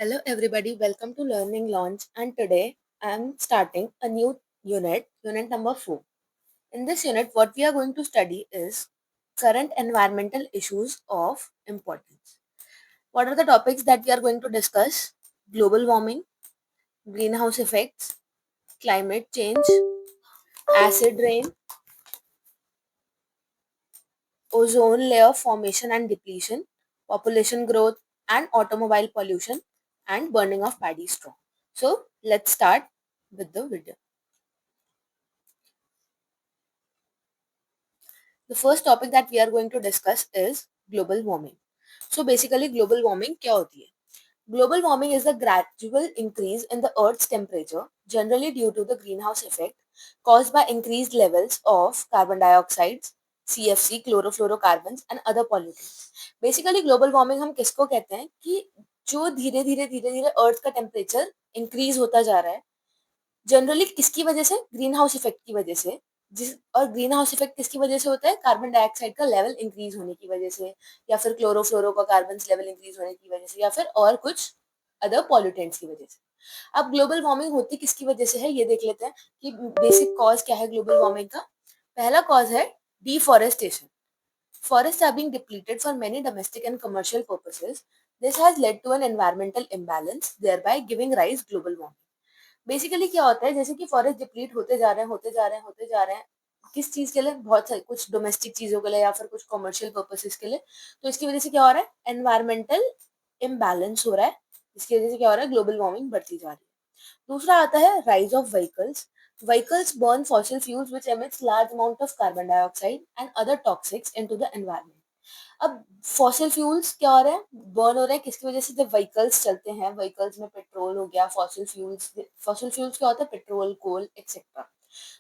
Hello, everybody. Welcome to Learning Launch. And today I'm starting a new unit number 4. In this unit, what we are going to study is current environmental issues of importance. What are the topics that we are going to discuss? Global warming, greenhouse effects, climate change, acid rain, ozone layer formation and depletion, population growth, and automobile pollution, and burning of paddy straw. So, let's start with the video. The first topic that we are going to discuss is global warming. So basically global warming क्या होती है? Global warming is the gradual increase in the Earth's temperature, generally due to the greenhouse effect caused by increased levels of carbon dioxide, CFC, chlorofluorocarbons and other pollutants. Basically global warming हम किसको कहते हैं कि जो धीरे धीरे अर्थ का temperature increase होता जा रहा है जनरली किसकी वजह से ग्रीन हाउस इफेक्ट की वजह से जिस और ग्रीन हाउस इफेक्ट किसकी वजह से होता है कार्बन डाइऑक्साइड का लेवल इंक्रीज होने की वजह से या फिर क्लोरोफ्लोरो का कार्बन लेवल इंक्रीज होने की वजह से या फिर और कुछ अदर पॉल्यूटेंट्स की वजह से अब ग्लोबल वार्मिंग होती किसकी वजह से है ये देख लेते हैं कि बेसिक कॉज क्या है ग्लोबल वार्मिंग का पहला कॉज है deforestation forests are being depleted for many domestic and commercial purposes. This has led to an environmental imbalance, thereby giving rise global warming. Basically क्या होता है जैसे कि फॉरेस्ट डिप्लीट होते जा रहे हैं किस चीज के लिए बहुत सारे कुछ डोमेस्टिक चीजों के लिए या फिर कुछ कमर्शियल पर्पसेस के लिए तो इसकी वजह से क्या हो रहा है एनवायरमेंटल इम्बैलेंस हो रहा है इसकी वजह से क्या हो रहा है ग्लोबल वार्मिंग बढ़ती जा रही है दूसरा आता है rise of vehicles burn fossil fuels which emits large amount of carbon dioxide and other toxics into the environment. अब फॉसिल फ्यूल्स क्या हो रहा है बर्न हो रहा है किसकी वजह से जब व्हीकल्स चलते हैं व्हीकल्स में पेट्रोल हो गया फॉसिल फ्यूल्स क्या होता है पेट्रोल कोल एक्सेट्रा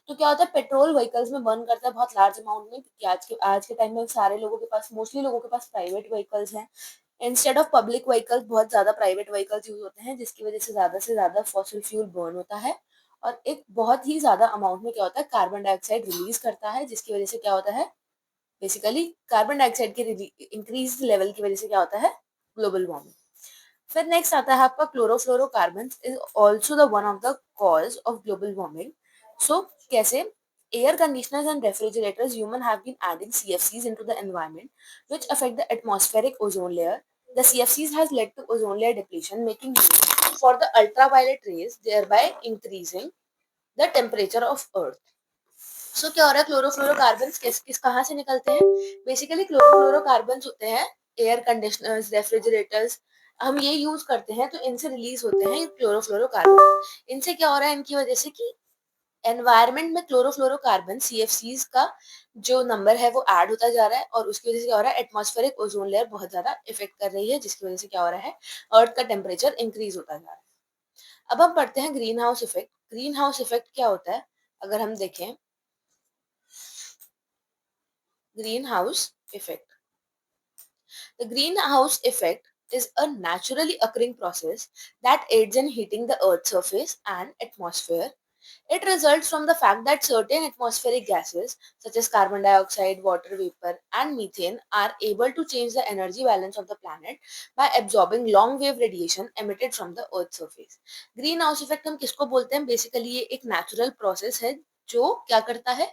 तो क्या होता है पेट्रोल व्हीकल्स में बर्न करता है बहुत लार्ज अमाउंट में क्योंकि आज के टाइम में सारे लोगों के पास मोस्टली लोगों के पास प्राइवेट व्हीकल्स हैं इंस्टेड ऑफ पब्लिक व्हीकल्स बहुत ज्यादा प्राइवेट व्हीकल्स यूज होते हैं जिसकी वजह से ज्यादा फॉसिल फ्यूल बर्न होता है और एक बहुत ही ज्यादा अमाउंट में क्या होता है कार्बन डाइऑक्साइड रिलीज करता है जिसकी वजह से क्या होता है बेसिकली कार्बन डाइऑक्साइड के इंक्रीज लेवल की वजह से क्या होता है ग्लोबल वार्मिंग फिर नेक्स्ट आता है आपका chlorofluorocarbon is also the one of the cause of global warming so कैसे air conditioners and refrigerators human have been adding CFCs into the environment which affect the atmospheric ozone layer the CFCs has led to ozone layer depletion making room for the ultraviolet rays thereby increasing the temperature of earth क्या हो रहा है chlorofluorocarbon किस किस कहाँ से निकलते हैं बेसिकली क्लोरोफ्लोरोकार्बन होते हैं एयर कंडीशनर्स रेफ्रिजरेटर्स हम ये यूज करते हैं तो इनसे रिलीज होते हैं क्लोरोफ्लोरोकार्बन इनसे क्या हो रहा है इनकी वजह से कि एनवायरनमेंट में क्लोरोफ्लोरोकार्बन सीएफसीज का जो नंबर है वो ऐड होता जा रहा है और उसकी वजह से क्या हो रहा है एटमॉस्फेरिक ओजोन लेयर बहुत ज्यादा इफेक्ट कर रही है जिसकी वजह से क्या हो रहा है अर्थ का टेम्परेचर इंक्रीज होता जा रहा है अब हम पढ़ते हैं ग्रीन हाउस इफेक्ट क्या होता है अगर हम देखें greenhouse effect. The greenhouse effect is a naturally occurring process that aids in heating the Earth's surface and atmosphere. It results from the fact that certain atmospheric gases, such as carbon dioxide, water vapor, and methane, are able to change the energy balance of the planet by absorbing long wave radiation emitted from the Earth's surface. Greenhouse effect हम किसको बोलते हैं? Basically ये एक natural process है जो क्या करता है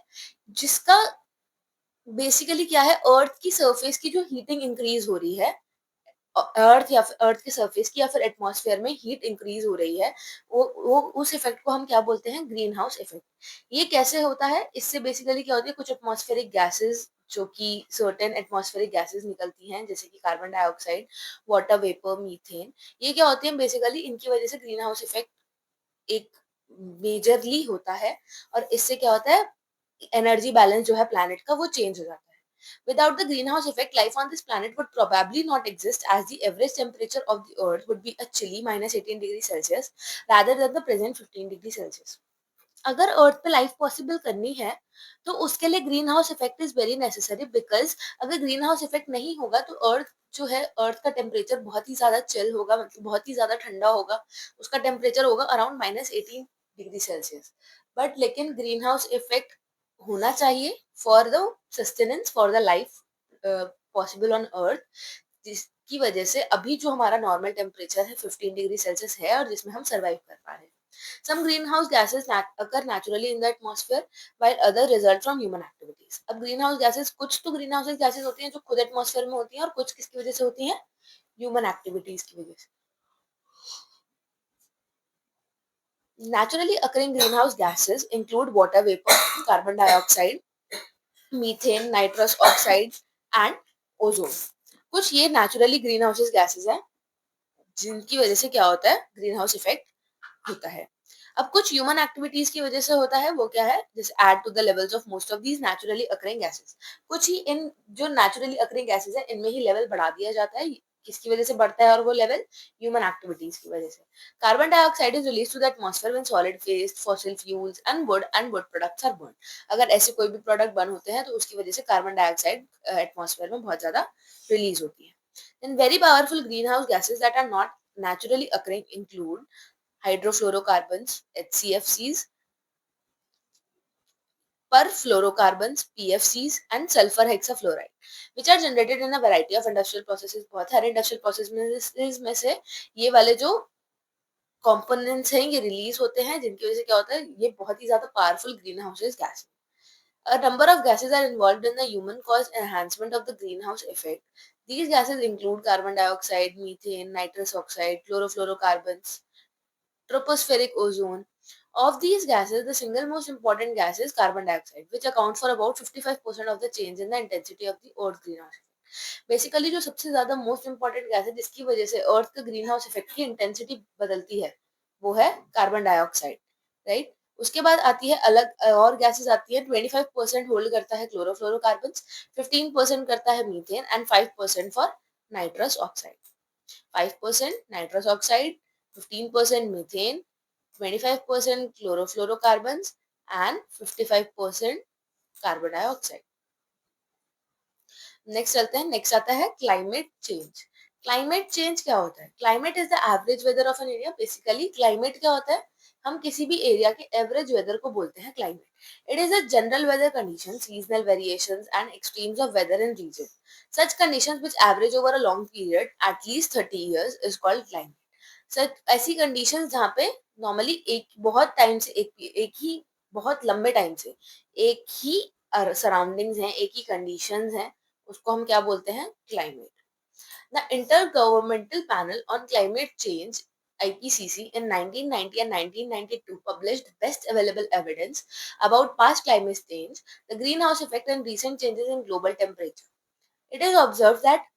जिसका बेसिकली क्या है अर्थ की सरफेस की जो हीटिंग इंक्रीज हो रही है अर्थ या फिर अर्थ के सरफेस की या फिर एटमॉस्फेयर में हीट इंक्रीज हो रही है वो उस इफेक्ट को हम क्या बोलते हैं ग्रीन हाउस इफेक्ट ये कैसे होता है इससे बेसिकली क्या होती है कुछ एटमॉस्फेरिक गैसेस जो कि सर्टेन एटमॉस्फेरिक गैसेस निकलती हैं जैसे कि carbon dioxide water vapour methane ये क्या होती है बेसिकली इनकी वजह से ग्रीन हाउस इफेक्ट एक मेजरली होता है और इससे क्या होता है एनर्जी बैलेंस जो है प्लैनेट का वो चेंज हो जाता है Without the greenhouse effect, life on this planet would probably not exist as the average temperature of the earth would be a chilly -18 degrees Celsius rather than the present 15 degrees Celsius. अगर अर्थ पे life possible करनी है तो उसके लिए green house effect is very necessary because अगर green house effect नहीं होगा तो अर्थ जो है अर्थ का टेम्परेचर बहुत ही ज्यादा चिल होगा मतलब बहुत ही ज्यादा ठंडा होगा उसका टेम्परेचर होगा अराउंड -18 डिग्री सेल्सियस बट लेकिन ग्रीन हाउस इफेक्ट होना चाहिए for the sustenance for the life possible on earth जिसकी वजह से अभी जो हमारा नॉर्मल टेम्परेचर है 15 डिग्री सेल्सियस है और जिसमें हम सर्वाइव कर पा रहे हैं. Some greenhouse gases occur naturally in the atmosphere while other result from human activities. अब greenhouse gases, कुछ तो greenhouse gases होती हैं जो खुद एटमॉस्फेयर में होती हैं और कुछ किसकी वजह से होती हैं? ह्यूमन एक्टिविटीज की वजह से. Naturally occurring greenhouse gases include water vapor, carbon dioxide, methane, nitrous oxide and ozone. कुछ ये नेचुरली ग्रीन हाउसेस गैसेस हैं जिनकी वजह से क्या होता है? ग्रीन हाउस इफेक्ट होता है. अब कुछ ह्यूमन एक्टिविटीज की वजह से होता है, वो क्या है? जैसे add to the levels of most of these naturally occurring gases. कुछ ही इन जो नेचुरली अकरिंग गैसेस है इनमें ही लेवल बढ़ा दिया जाता है. किसकी वजह से बढ़ता है और वो लेवल? ह्यूमन एक्टिविटीज की वजह से. Carbon dioxide is release to the atmosphere when solid waste, fossil fuels and wood products are burn. अगर ऐसे कोई भी प्रोडक्ट बर्न होते हैं तो उसकी वजह से कार्बन डाइऑक्साइड एटमॉस्फेयर में बहुत ज्यादा रिलीज होती है. Then very powerful greenhouse gases that are not naturally occurring include hydrofluorocarbons, HCFCs, perfluorocarbons, PFCs, and sulfur hexafluoride, which are generated in a variety of industrial processes. बहुत सारे industrial processes में से ये वाले जो components हैं ये रिलीज होते हैं जिनकी वजह से क्या होता है? ये बहुत ही ज्यादा powerful green houses gas. A number of gases are involved in the human caused enhancement of the greenhouse effect. These gases include carbon dioxide, methane, nitrous oxide, chlorofluorocarbons, tropospheric ozone. Of these gases, the single most important gas is carbon dioxide, which accounts for about 55% of the change in the intensity of the Earth's greenhouse effect. Basically जो सबसे ज्यादा most important gas है जिसकी वजह से अर्थ के green house effect की intensity बदलती है वो है कार्बन डाइऑक्साइड. राइट. उसके बाद आती है अलग और गैसेस आती है. 25% होल्ड करता है क्लोरोफ्लोरोकार्बन, 15% करता है methane and 5% for nitrous oxide. 5% nitrous oxide, 15% methane, 25% chlorofluorocarbons and 55% carbon dioxide. Next चलते हैं. नेक्स्ट आता है क्लाइमेट चेंज. क्लाइमेट चेंज क्या होता है? Climate is the average weather of an area. Basically climate क्या होता है? हम किसी भी एरिया के एवरेज वेदर को बोलते हैं climate. It is a general weather condition, seasonal variations and extremes of weather in region. Such conditions which average over a long period at least 30 years is called climate. Such ऐसी conditions जहाँ पे normally एक बहुत time से एक ही बहुत लंबे time से एक ही सराउंडिंग्स हैं, एक ही कंडीशंस हैं, उसको हम क्या बोलते हैं? Climate. The intergovernmental panel on climate change IPCC in 1990 and 1992 published best available evidence about past climate change, the greenhouse effect and recent changes in global temperature. It is observed that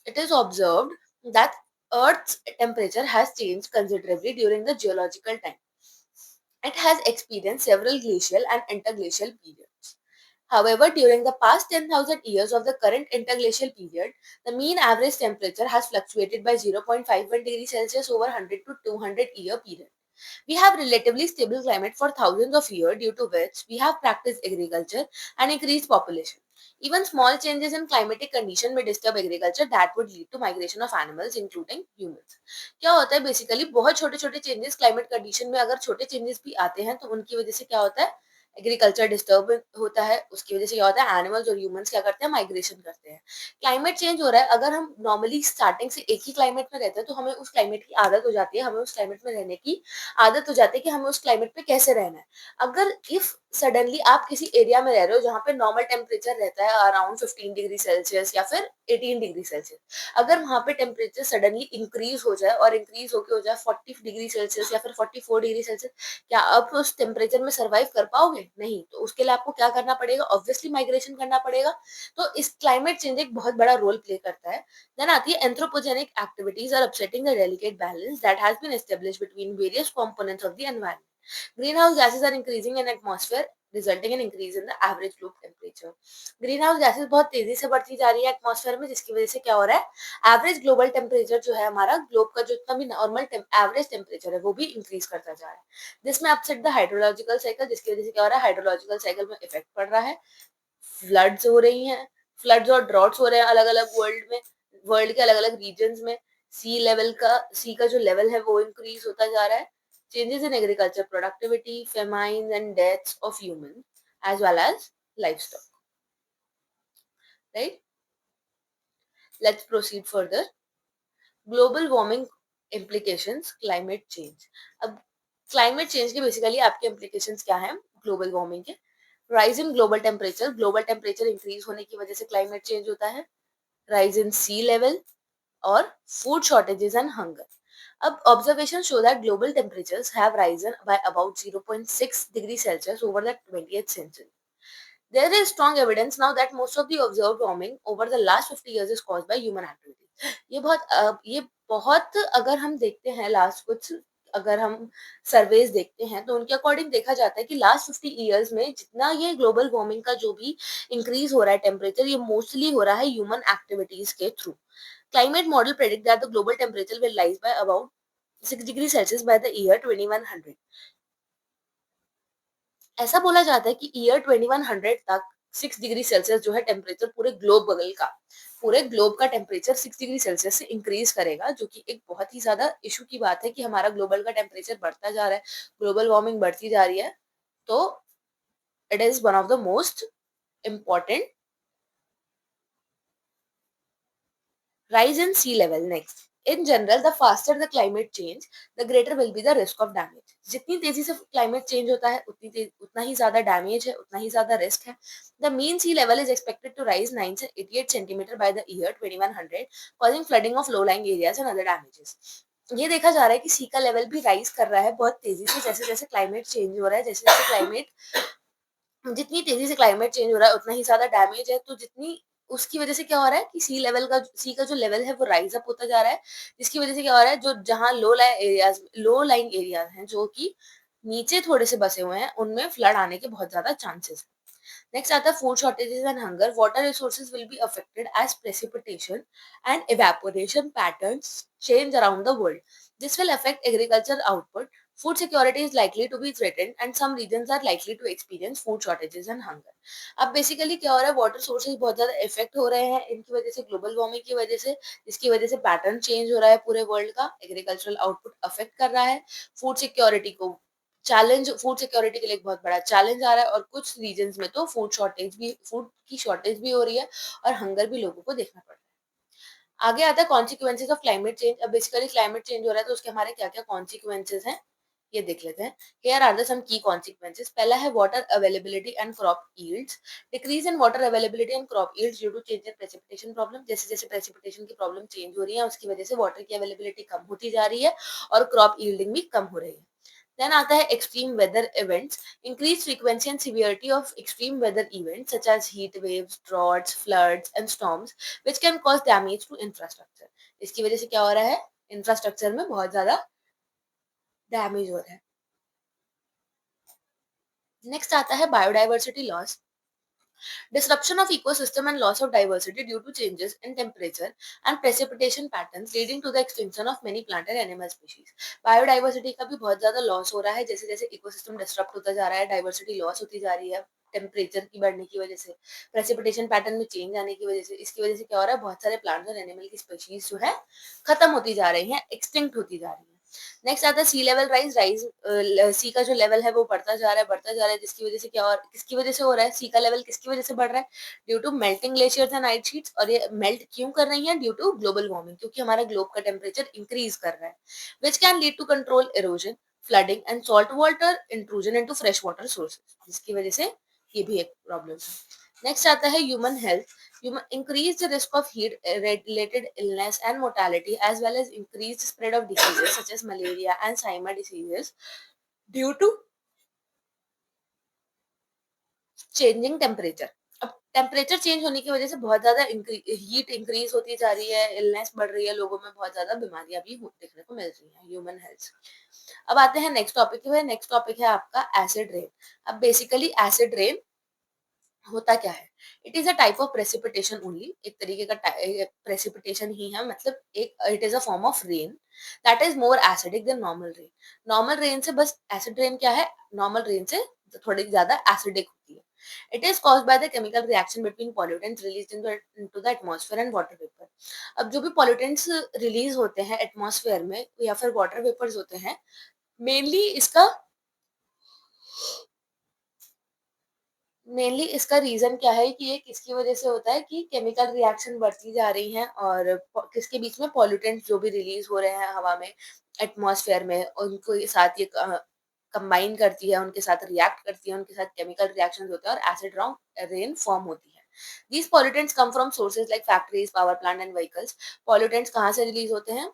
it is observed that Earth's temperature has changed considerably during the geological time. It has experienced several glacial and interglacial periods. However, during the past 10,000 years of the current interglacial period, the mean average temperature has fluctuated by 0.51 degrees Celsius over 100 to 200 year period. We have relatively stable climate for thousands of years, due to which we have practiced agriculture and increased population. Even small changes in climatic condition may disturb agriculture that would lead to migration of animals including humans. क्या होता है? Basically बहुत छोटे छोटे changes climate condition में अगर छोटे changes भी आते हैं तो उनकी वजह से क्या होता है? एग्रीकल्चर डिस्टर्ब होता है. उसकी वजह से क्या होता है? एनिमल्स और ह्यूमंस क्या करते हैं? माइग्रेशन करते हैं. क्लाइमेट चेंज हो रहा है. अगर हम नॉर्मली स्टार्टिंग से एक ही क्लाइमेट में रहते हैं तो हमें उस क्लाइमेट की आदत हो जाती है, हमें उस क्लाइमेट में रहने की आदत हो जाती है कि हमें उस क्लाइमेट पे कैसे रहना है. अगर इफ सडनली आप किसी एरिया में रह रहे हो जहाँ पे नॉर्मल टेम्परेचर रहता है अराउंड 15 डिग्री सेल्सियस या फिर 18 डिग्री सेल्सियस, अगर वहां पे टेम्परेचर सडनली इंक्रीज हो जाए और इंक्रीज होके हो जाए 40 डिग्री सेल्सियस या फिर 44 डिग्री सेल्सियस, क्या आप उस टेम्परेचर में सर्वाइव कर पाओगे? नहीं. तो उसके लिए आपको क्या करना पड़ेगा? ऑब्वियसली माइग्रेशन करना पड़ेगा. तो इस क्लाइमेट चेंज एक बहुत बड़ा रोल प्ले करता है. देन आती है anthropogenic activities are upsetting the delicate balance that has been established between various components of the environment. Greenhouse gases are increasing in atmosphere, resulting in increase in the average globe temperature. Greenhouse gases बहुत तेजी से बढ़ती जा रही है atmosphere में जिसकी वजह से क्या हो रहा है? एवरेज ग्लोबल टेम्परेचर जो है हमारा ग्लोब का जो इतना भी नॉर्मल एवरेज टेम्परेचर है वो भी इंक्रीज करता जा रहा है. जिसमें अपसेट द हाइड्रोलॉजिकल साइकिल, जिसकी वजह से क्या हो रहा है? हाइड्रोलॉजिकल साइकिल में इफेक्ट पड़ रहा है. फ्लड्स हो रही हैं. फ्लड्स और ड्रॉट्स हो रहे हैं अलग अलग वर्ल्ड में, वर्ल्ड के अलग अलग रीजन में. सी का जो लेवल है वो इंक्रीज होता जा रहा है. Changes in agriculture productivity, famine and deaths of human as well as livestock. right? Let's proceed further. Global warming implications climate change. अब क्लाइमेट चेंज के बेसिकली आपके इम्प्लीकेशंस क्या हैं ग्लोबल वार्मिंग के? Rise in global temperature increase होने की वजह से क्लाइमेट चेंज होता है. राइज इन सी लेवल और फूड शॉर्टेजेस एंड हंगर. अब observations show that global temperatures have risen by about 0.6 degrees Celsius over the 20th century. There is strong evidence now that most of the observed warming over the last 50 years is caused by human activity. ये बहुत अगर हम देखते हैं last कुछ अगर हम surveys देखते हैं तो उनके अकॉर्डिंग देखा जाता है कि लास्ट 50 इयर्स में जितना ये ग्लोबल वार्मिंग का जो भी इंक्रीज हो रहा है टेम्परेचर ये मोस्टली हो रहा है ह्यूमन एक्टिविटीज के through. Climate model predict that the global temperature will rise by about 6 degrees Celsius by the year 2100. ऐसा बोला जाता है कि ईयर 2100 तक 6 डिग्री सेल्सियस जो है टेम्परेचर पूरे ग्लोब का टेम्परेचर 6 डिग्री सेल्सियस से इंक्रीज करेगा, जो कि एक बहुत ही ज्यादा इशू की बात है कि हमारा ग्लोबल का टेम्परेचर बढ़ता जा रहा है, ग्लोबल वार्मिंग बढ़ती जा रही है. तो it is one of the most important. Rise in sea level next. In general, the faster the climate change, the greater will be the risk of damage. जितनी तेजी से क्लाइमेट चेंज होता है उतना ही ज्यादा डैमेज है, उतना ही ज्यादा रिस्क है. The mean sea level is expected to rise 9 से 88 centimetre by the year 2100, causing flooding of low-lying areas and other damages. ये देखा जा रहा है कि सी का लेवल भी राइज कर रहा है बहुत तेजी से, जैसे जैसे क्लाइमेट चेंज हो रहा है, जैसे जैसे क्लाइमेट जितनी तेजी से क्लाइमेट चेंज हो रहा है उतना ही ज्यादा डैमेज है. तो जितनी उसकी वजह से क्या हो रहा है कि सी का जो लेवल है वो राइज अप होता जा रहा है, जिसकी वजह से क्या हो रहा है जो जहाँ लो लाइंग एरियाज हैं जो कि नीचे थोड़े से बसे हुए हैं उनमें फ्लड आने के बहुत ज्यादा चांसेस. नेक्स्ट आता है food shortages and hunger. Water resources will be affected as precipitation and evaporation patterns change around the world. This will affect agriculture output. Food security is likely to be threatened and some regions are likely to experience food shortages and hunger. अब basically क्या हो रहा है water sources बहुत ज्यादा effect हो रहे हैं इनकी वजह से, ग्लोबल वार्मिंग की वजह से, जिसकी वजह से पैटर्न चेंज हो रहा है पूरे वर्ल्ड का, एग्रीकल्चरल आउटपुट अफेक्ट कर रहा है, फूड सिक्योरिटी के लिए एक बहुत बड़ा चैलेंज आ रहा है और कुछ रीजन्स में तो फूड की शॉर्टेज भी हो रही है और हंगर भी लोगों को देखना पड़ रहा है. आगे आता है कॉन्सिक्वेंसेज ऑफ क्लाइमेट चेंज. अब बेसिकली क्लाइमेट चेंज हो रहा है तो उसके हमारे क्या क्या कॉन्सिक्वेंसेज हैं ये देख लेते हैं. हियर आर द सम की कॉन्सिक्वेंसेज. पहला है water availability and crop yields. Decrease in water availability and crop yields due to change in precipitation problem. जैसे जैसे प्रेसिपिटेशन की प्रॉब्लम चेंज हो रही है उसकी वजह से वाटर की अवेलेबिलिटी कम होती जा रही है और क्रॉप यील्डिंग भी कम हो रही है. देन आता है extreme weather events. Increase frequency and severity of extreme weather events such as heat waves, droughts, floods and storms which can cause damage to infrastructure. इसकी वजह से क्या हो रहा है इंफ्रास्ट्रक्चर में बहुत ज्यादा डैमेज हो रहा है. नेक्स्ट आता है biodiversity loss. Disruption of ecosystem and loss of diversity due to changes in temperature and precipitation patterns leading to the extinction of many plant and animal species. Biodiversity का भी बहुत ज्यादा लॉस हो रहा है जैसे जैसे इकोसिस्टम डिस्टर्ब होता जा रहा है, डाइवर्सिटी लॉस होती जा रही है टेम्परेचर की बढ़ने की वजह से, प्रेसिपिटेशन पैटर्न में चेंज आने की वजह से. इसकी वजह से क्या हो रहा है बहुत सारे प्लांट्स और एनिमल की स्पीशीज जो है खत्म होती जा रही है, एक्सटिंक्ट होती जा रही है. नेक्स्ट आता है सी लेवल राइज. सी का जो लेवल है वो बढ़ता जा रहा है जिसकी वजह से क्या और किसकी वजह से हो रहा है, सी का लेवल किसकी वजह से बढ़ रहा है, due to melting glaciers and ice sheets. और ये मेल्ट क्यों कर रही है, ड्यू टू ग्लोबल वार्मिंग, क्योंकि हमारा ग्लोब का टेम्परेचर इंक्रीज कर रहा है, which can lead to control erosion, flooding and salt water intrusion into fresh water sources, जिसकी वजह से ये भी एक प्रॉब्लम है. नेक्स्ट आता है human health. Increased risk of heat-related illness and mortality, as well as increased spread of diseases such as malaria and Lyme diseases due to changing temperature. अब टेम्परेचर चेंज होने की वजह से बहुत ज्यादा हीट इंक्रीज होती जा रही है, इलनेस बढ़ रही है, लोगों में बहुत ज्यादा बीमारियां भी देखने को मिल रही हैं. Human health. अब आते हैं नेक्स्ट टॉपिक पे. नेक्स्ट टॉपिक है आपका एसिड रेन. अब बेसिकली एसिड रेन होता क्या है, it is a type of precipitation only, एक तरीके का प्रेसिपिटेशन ही है, मतलब एक it is a form of rain that is more acidic then normal rain. Normal rain से बस एसिड रेन क्या है, नॉर्मल रेन से थोड़ी ज्यादा एसिडिक होती है. It is caused by the chemical reaction between pollutants released into the atmosphere and water vapour. अब जो भी पॉल्यूटेंट्स रिलीज होते हैं एटमॉस्फेयर में या फिर वाटर वेपर्स होते हैं, मेनली मेनली इसका रीज़न क्या है कि ये किसकी वज़ह से होता है कि केमिकल रिएक्शन बढ़ती जा रही हैं और किसके बीच में पॉल्यूटेंट्स जो भी रिलीज़ हो रहे हैं हवा में, एटमॉस्फेयर में, उनको ये साथ ये कंबाइन करती है, उनके साथ रिएक्ट करती है, उनके साथ केमिकल रिएक्शंस होते हैं और एसिड रेन फॉर्म होती है। These pollutants come from sources like factories, power plant and vehicles. Pollutants कहाँ से रिलीज़ होते हैं?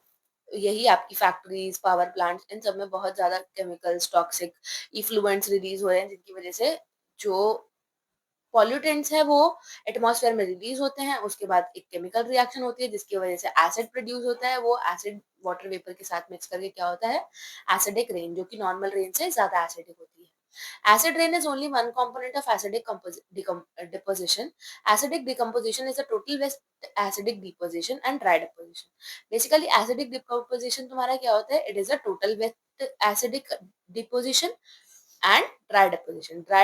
यही आपकी फैक्ट्रीज़, पावर प्लांट्स, इन सब में बहुत ज़्यादा केमिकल्स, टॉक्सिक इफ्लुएंट्स रिलीज़ हो रहे हैं, जिनकी वज़ह से जो पॉल्यूटेंट्स है वो एटमॉस्फेयर में रिलीज होते हैं, उसके बाद एक केमिकल रिएक्शन होती है जिसकी वजह से एसिड प्रोड्यूस होता है, वो एसिड वाटर वेपर के साथ मिक्स करके क्या होता है, एसिडिक रेन, जो कि नॉर्मल रेन से ज्यादा एसिडिक होती है। Acid rain is only one component of acidic deposition. Acidic decomposition is a total waste acidic deposition and dry deposition. Basically acidic decomposition तुम्हारा क्या होता है, it is a total waste acidic deposition and dry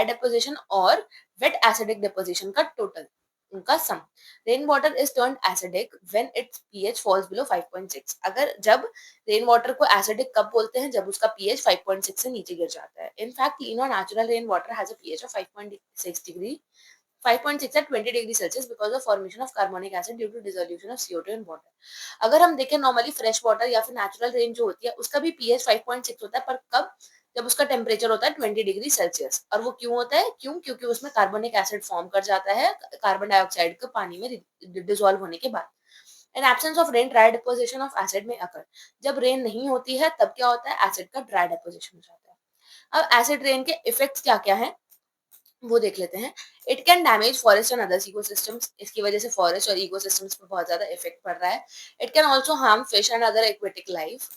deposition और wet acidic deposition का total, उनका सम। Rain water is turned acidic when its pH falls below 5.6। अगर जब रेन वाटर को एसिडिक कब बोलते हैं, जब उसका पीएच 5.6 से नीचे गिर जाता है। इनफैक्ट क्लीन और natural rain water has a pH of 5.6 degree 5.6 at 20 degree Celsius because of formation of carbonic acid due to dissolution of CO2 in water. अगर हम देखें नॉर्मली फ्रेश वाटर या फिर नेचुरल रेन जो होती है उसका भी पीएच 5.6 होता है, पर कब, जब उसका टेम्परेचर होता है 20 डिग्री सेल्सियस। और वो क्यों होता है, क्योंकि उसमें कार्बोनिक एसिड फॉर्म कर जाता है कार्बन डाइऑक्साइड को पानी में डिसॉल्व होने के बाद। In absence of rain dry deposition of acid में अकर। जब रेन नहीं होती है तब क्या होता है, एसिड का ड्राई डिपोजिशन हो जाता है। अब एसिड रेन के इफेक्ट्स क्या क्या है वो देख लेते हैं। It can damage forest and others ecosystems, इसकी वजह से फॉरेस्ट और इकोसिस्टम्स पर बहुत ज्यादा इफेक्ट पड़ रहा है। It can also harm fish and other aquatic life,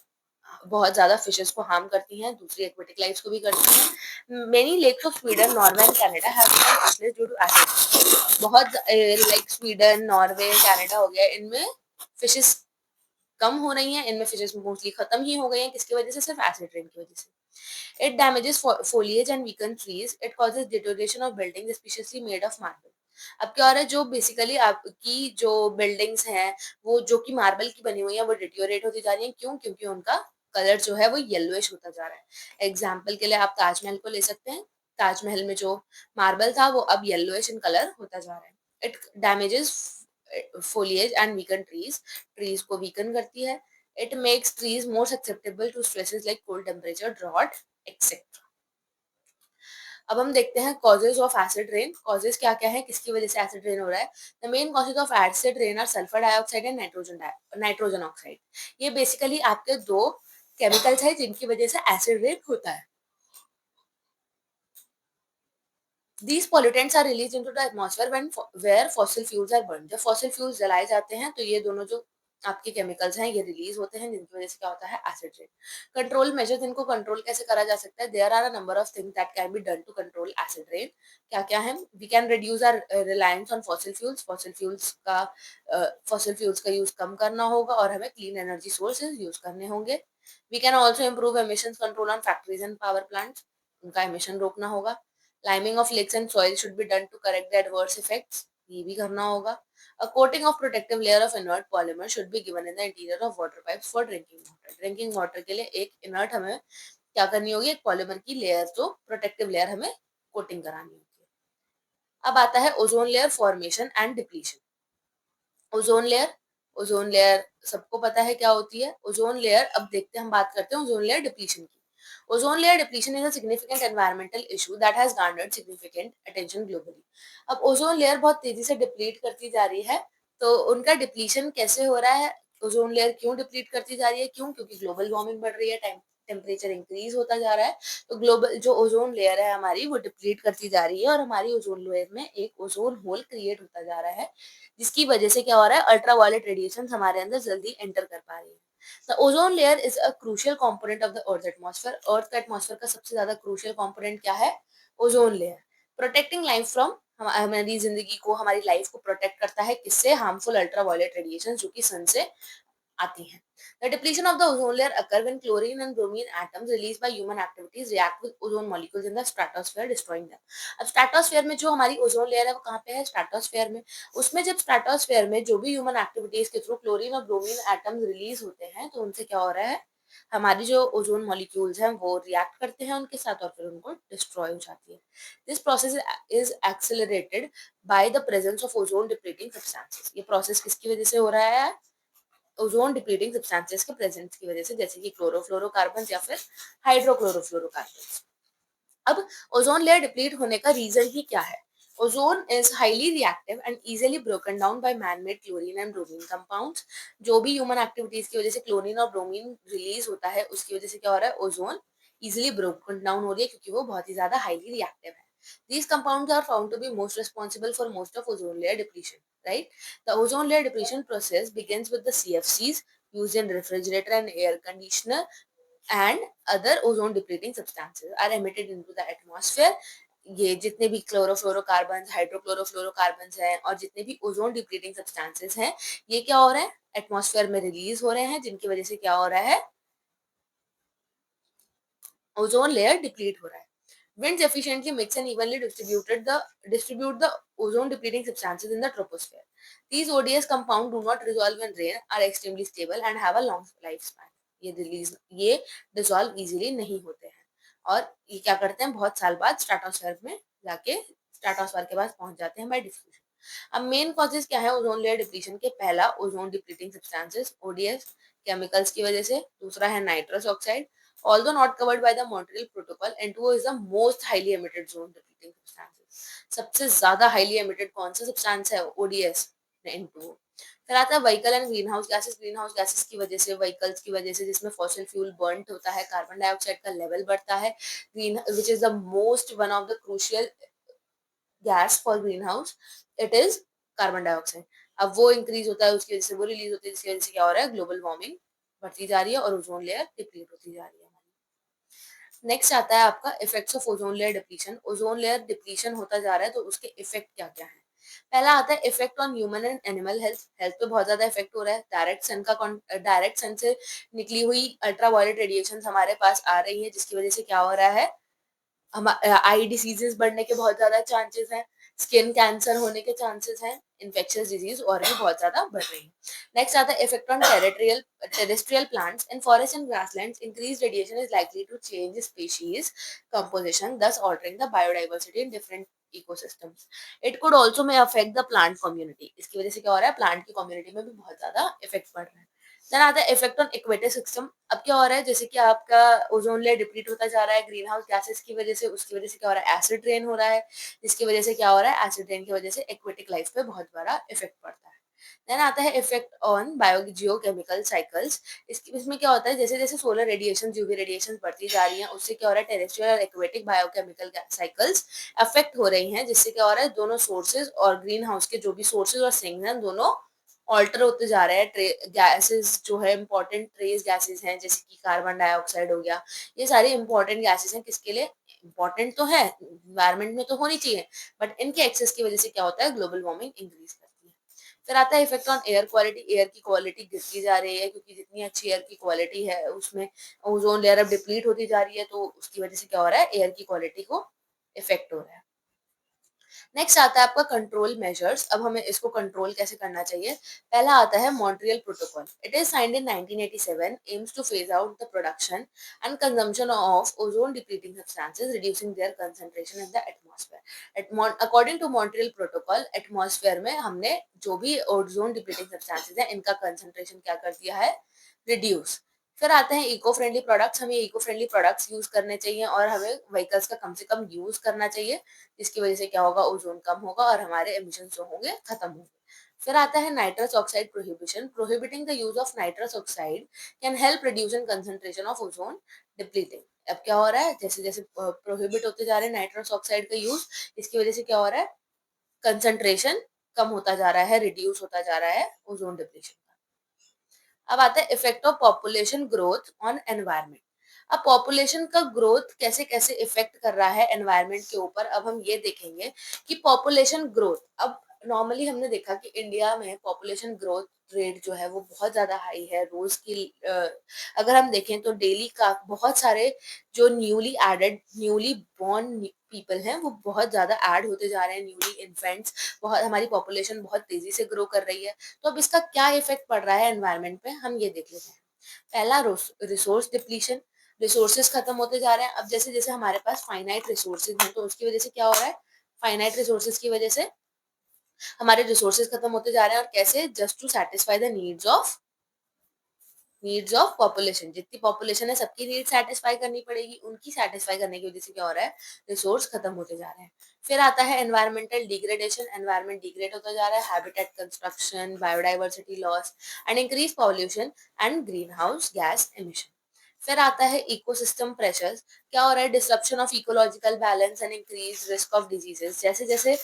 बहुत ज्यादा फिशेस को हार्म करती हैं, दूसरी एक्वेटिक लाइफ्स को भी करती हैं। Many lakes of Sweden, Norway and Canada have become fishless due to acid. बहुत लाइक स्वीडन, नॉर्वे, कनाडा हो गया, इनमें फिशेस कम हो रही हैं, इनमें फिशेस मोस्टली खत्म ही हो गई हैं, किसकी वजह से, सिर्फ एसिड रेन की वजह से। It damages foliage and weaken trees. It causes deterioration of buildings, especially made of marble. अब क्या हो रहा है, जो बेसिकली आपकी जो बिल्डिंग्स हैं वो जो कि मार्बल की बनी हुई है वो डिटोरेट होती जा रही है। क्यों? क्योंकि उनका कलर जो है वो येलोइश होता जा रहा है। एग्जाम्पल के लिए आप ताजमहल को ले सकते हैं। ताजमहल में जो मार्बल था वो अब येलोइश इन कलर होता जा रहा है। It damages foliage and weaken trees. Trees को वीकन करती है। It makes trees more susceptible to stresses like cold temperature, drought, etc. अब हम देखते हैं causes of acid rain. Causes क्या क्या है, किसकी वजह से एसिड रेन हो रहा है। The main causes of acid rain are sulphur dioxide and nitrogen oxide. ये बेसिकली आपके दो केमिकल्स है जिनकी वजह से एसिड रेन होता है। These pollutants are released into the atmosphere when where fossil fuels are burned. जब fossil fuels जलाए जाते हैं तो ये दोनों जो आपके केमिकल्स हैं ये रिलीज होते हैं, जिनकी वजह से क्या होता है, एसिड रेन। कंट्रोल मेजर्स, इनको कंट्रोल कैसे करा जा सकता है। There are a number of things that can be done to control acid rain. क्या क्या है, we can reduce our reliance on fossil fuels. Fossil fuels का यूज कम करना होगा और हमें क्लीन एनर्जी सोर्सेज यूज करने होंगे। We can also improve emission control on factories and power plants, उनका एमिशन रोकना होगा। Liming of lakes and soil should be done to correct the adverse effects, ये भी करना होगा। A coating of protective layer of inert polymer should be given in the interior of water pipes for drinking water. Drinking water के लिए एक inert हमें क्या करनी होगी, एक पॉलीमर की लेयर, जो प्रोटेक्टिव लेयर हमें कोटिंग करानी होगी। अब आता है ozone layer formation and depletion. Ozone layer, ozone layer सबको पता है क्या होती है। ओजोन लेयर, अब देखते हैं, हम बात करते हैं ओजोन लेयर डिप्लीशन की। Ozone layer depletion is a significant environmental issue that has garnered significant attention globally. अब ओजोन लेयर बहुत तेजी से डिप्लीट करती जा रही है, तो उनका डिप्लीशन कैसे हो रहा है, ओजोन लेयर क्यों डिप्लीट करती जा रही है, क्यों, क्योंकि ग्लोबल वार्मिंग बढ़ रही है, टेम्परेचर इंक्रीज होता जा रहा है, तो ग्लोबल जो ओजोन लेयर है हमारी वो डिप्लीट करती जा रही है और हमारी ओजोन लेयर में एक ओजोन होल क्रिएट होता जा रहा है, जिसकी वजह से क्या हो रहा है, अल्ट्रावायलेट रेडिएशन हमारे अंदर जल्दी एंटर कर पा रही है। The ozone layer is a crucial component of the earth atmosphere. Earth का एटमॉस्फेयर का सबसे ज्यादा क्रूशियल कंपोनेंट क्या है, ozone layer. Protecting life from, हमारी जिंदगी को, हमारी लाइफ को प्रोटेक्ट करता है किससे, हार्मफुल अल्ट्रावायलेट रेडिएशन जो कि सन से आती हैं। The depletion of the ozone layer occur when chlorine and bromine atoms released by human activities react with ozone molecules in the stratosphere, destroying them. अब स्ट्रेटोस्फेयर में जो हमारी ओजोन लेयर है वो कहाँ पे है, स्ट्रेटोस्फेयर में। उसमें जब स्ट्रेटोस्फेयर में जो भी ह्यूमन एक्टिविटीज के थ्रू क्लोरीन और ब्रोमीन एटम्स रिलीज होते हैं तो उनसे क्या हो रहा है, हमारी जो ओजोन मॉलिक्यूल्स हैं वो रिएक्ट करते हैं उनके साथ और फिर उनको डिस्ट्रॉय हो जाती है. This process is accelerated by the presence of ozone depleting substances. ये प्रोसेस किसकी वजह से हो रहा है? ओजोन डिप्लीटिंग सब्सटेंसेस के प्रेजेंस की वजह से, जैसे कि क्लोरोफ्लोरोकार्बन या फिर हाइड्रोक्लोरोफ्लोरोकार्बन. अब ओजोन लेयर डिप्लीट होने का रीजन ही क्या है? Ozone is highly reactive and easily broken down by manmade chlorine and bromine compounds. जो भी ह्यूमन एक्टिविटीज की वजह से क्लोरीन और ब्रोमीन रिलीज होता है उसकी वजह से क्या हो रहा है? ओजोन इजीली ब्रोकन डाउन हो रही है क्योंकि वो बहुत ही ज्यादा हाईली रिएक्टिव है. These compounds are found to be most responsible for most of ozone layer depletion, right? The ozone layer depletion process begins with the CFCs used in refrigerator and air conditioner, and other ozone depleting substances are emitted into the atmosphere. ये जितने भी chlorofluorocarbon, hydrochlorofluorocarbon हैं और जितने भी ozone depleting substances हैं, ये क्या हो रहे हैं? एटमॉस्फेयर में रिलीज हो रहे हैं, जिनकी वजह से क्या हो रहा है? ओजोन लेयर डिप्लीट हो रहा है. Winds efficiently mix and evenly distribute the ozone depleting substances in the troposphere. These ODS compounds do not dissolve in rain, are extremely stable and have a long lifespan. ये dissolve easily नहीं होते हैं और ये क्या करते हैं? बहुत साल बाद स्ट्रेटोस्फेयर में जाके स्ट्रेटोस्फेयर के पास पहुंच जाते हैं बाय डिफ्यूजन. अब मेन कॉजेज क्या है ओजोन लेयर डिप्लीशन के? पहला, ozone depleting substances ODS chemicals की वजह से. दूसरा है nitrous oxide. Although not covered by the Montreal Protocol, N2O is the most highly emitted zone depleting substances. सबसे ज्यादा highly emitted कौन सा सब्सटेंस है? ODS, N2O. फिर आता है vehicle and green house gases. Green house gases की वजह से, व्हीकल्स की वजह से जिसमें फॉसिल फ्यूल बर्न होता है, कार्बन डाइऑक्साइड का लेवल बढ़ता है. Green which is the most one of the crucial gas for green house, it is carbon dioxide. अब वो इंक्रीज होता है, उसकी वजह से वो रिलीज होती है, जिसकी वजह से क्या हो रहा है? ग्लोबल वार्मिंग बढ़ती जा रही है और ओजोन लेयर डिप्लीट होती जा रही है. नेक्स्ट आता है आपका effects of ozone layer depletion. Ozone layer depletion होता जा रहा है तो उसके इफेक्ट क्या क्या है? पहला आता है effect on human and animal health. Health पे बहुत ज्यादा इफेक्ट हो रहा है. डायरेक्ट सन से निकली हुई अल्ट्रावायलेट रेडिएशन हमारे पास आ रही है, जिसकी वजह से क्या हो रहा है? हम आई डिसीजेस बढ़ने के बहुत ज्यादा चांसेस हैं. स्किन कैंसर होने के चांसेस हैं. इन्फेक्शियस डिजीज और भी बहुत ज्यादा बढ़ रही है. नेक्स्ट आता है effect on terrestrial plants in forest and grasslands. Increase radiation is likely to change species composition, thus altering the biodiversity in different ecosystems. It could also may affect the plant community. इसकी वजह से क्या हो रहा है? Plant की community में भी बहुत ज्यादा इफेक्ट पड़ रहा है. देन आता है इफेक्ट ऑन एक्वेटिक सिस्टम. अब क्या हो रहा है? जैसे कि आपका ओजोन लेयर डिप्लीट होता जा रहा है ग्रीन हाउस गैसेस की वजह से, उसकी वजह से क्या हो रहा है? एसिड रेन हो रहा है, जिसकी वजह से क्या हो रहा है? एसिड रेन की वजह से एक्वेटिक लाइफ पे बहुत बड़ा इफेक्ट पड़ता है. देन आता है इफेक्ट ऑन बायोजियोकेमिकल साइकिल्स. इसमें क्या होता है? जैसे जैसे सोलर रेडिएशन, यूवी रेडिएशन बढ़ती जा रही है, उससे क्या हो रहा है? टेरेस्ट्रियल और एक्वेटिक बायोकेमिकल साइकिल्स अफेक्ट हो रही हैं, जिससे क्या हो रहा है? दोनों सोर्सेज और ग्रीन हाउस के जो भी सोर्सेज और सिंक हैं, दोनों ऑल्टर होते जा रहे हैं. गैसेस जो है इंपॉर्टेंट ट्रेस गैसेस हैं, जैसे कि कार्बन डाइऑक्साइड हो गया. ये सारी इंपॉर्टेंट गैसेस हैं. किसके लिए इंपॉर्टेंट? तो है, एनवायरमेंट में तो होनी चाहिए, बट इनके एक्सेस की वजह से क्या होता है? ग्लोबल वार्मिंग इंक्रीज करती है. फिर आता है effect on air quality. Air की क्वालिटी गिरती जा रही है क्योंकि जितनी अच्छी एयर की क्वालिटी है उसमें ओजोन लेयर अब डिप्लीट होती जा रही है, तो उसकी वजह से क्या हो रहा है? एयर की क्वालिटी को इफेक्ट हो रहा है. नेक्स्ट आता है आपका कंट्रोल मेजर्स. अब हमें इसको कंट्रोल कैसे करना चाहिए? पहला आता है Montreal protocol. It is signed in 1987, aims to phase out the production and consumption of ozone depleting substances, reducing their concentration in the atmosphere. According to Montreal protocol, atmosphere में हमने जो भी ओजोन डिप्लीटिंग सब्सटेंसेस है, इनका concentration क्या कर दिया है? रिड्यूस. फिर आते हैं इको फ्रेंडली प्रोडक्ट्स. हमें इको फ्रेंडली प्रोडक्ट्स यूज करने चाहिए और हमें व्हीकल्स का कम से कम यूज करना चाहिए, जिसकी वजह से क्या होगा? ओजोन कम होगा और हमारे एमिशन जो होंगे खत्म होंगे. फिर आता है nitrous oxide prohibition. Prohibiting the use of nitrous oxide can help reduce in concentration of ozone depleting. अब क्या हो रहा है? जैसे जैसे प्रोहिबिट होते जा रहे हैं नाइट्रस ऑक्साइड का यूज, इसकी वजह से क्या हो रहा है? कंसंट्रेशन कम होता जा रहा है, रिड्यूस होता जा रहा है ओजोन डिप्लीशन. अब आता है effect of population growth on environment. अब पॉपुलेशन का ग्रोथ कैसे कैसे इफेक्ट कर रहा है एनवायरनमेंट के ऊपर, अब हम ये देखेंगे कि पॉपुलेशन ग्रोथ. अब नॉर्मली हमने देखा कि इंडिया में पॉपुलेशन ग्रोथ रेट जो है वो बहुत ज्यादा हाई है. रोज की अगर हम देखें तो डेली का बहुत सारे जो न्यूली बॉर्न पीपल हैं वो बहुत ज्यादा ऐड होते जा रहे हैं. न्यूली इन्फेंट्स, बहुत हमारी पॉपुलेशन बहुत तेजी से ग्रो कर रही है. तो अब इसका क्या इफेक्ट पड़ रहा है एनवायरनमेंट पे, हम ये देख लेते हैं. पहला रिसोर्स डिप्लीशन, रिसोर्सेज खत्म होते जा रहे हैं। अब जैसे जैसे हमारे पास फाइनाइट रिसोर्सेज हैं तो उसकी वजह से क्या हो रहा है, फाइनाइट रिसोर्सेज की वजह से हमारे रिसोर्सेज खत्म होते जा रहे हैं। और कैसे, just to satisfy the needs of population, जितनी पॉपुलेशन है सबकी नीड सेटिस्फाई करनी पड़ेगी, उनकी सेटिस्फाई करने की वजह से क्या हो रहा है, रिसोर्स खत्म होते जा रहे हैं। फिर आता है एनवायरमेंटल डिग्रेडेशन, एनवायरमेंट डिग्रेड होता जा रहा है, habitat construction, biodiversity loss and increase pollution and green house gas emission. फिर आता है इकोसिस्टम प्रेशर्स, क्या हो रहा है, disruption of ecological balance and increase risk of diseases. जैसे जैसे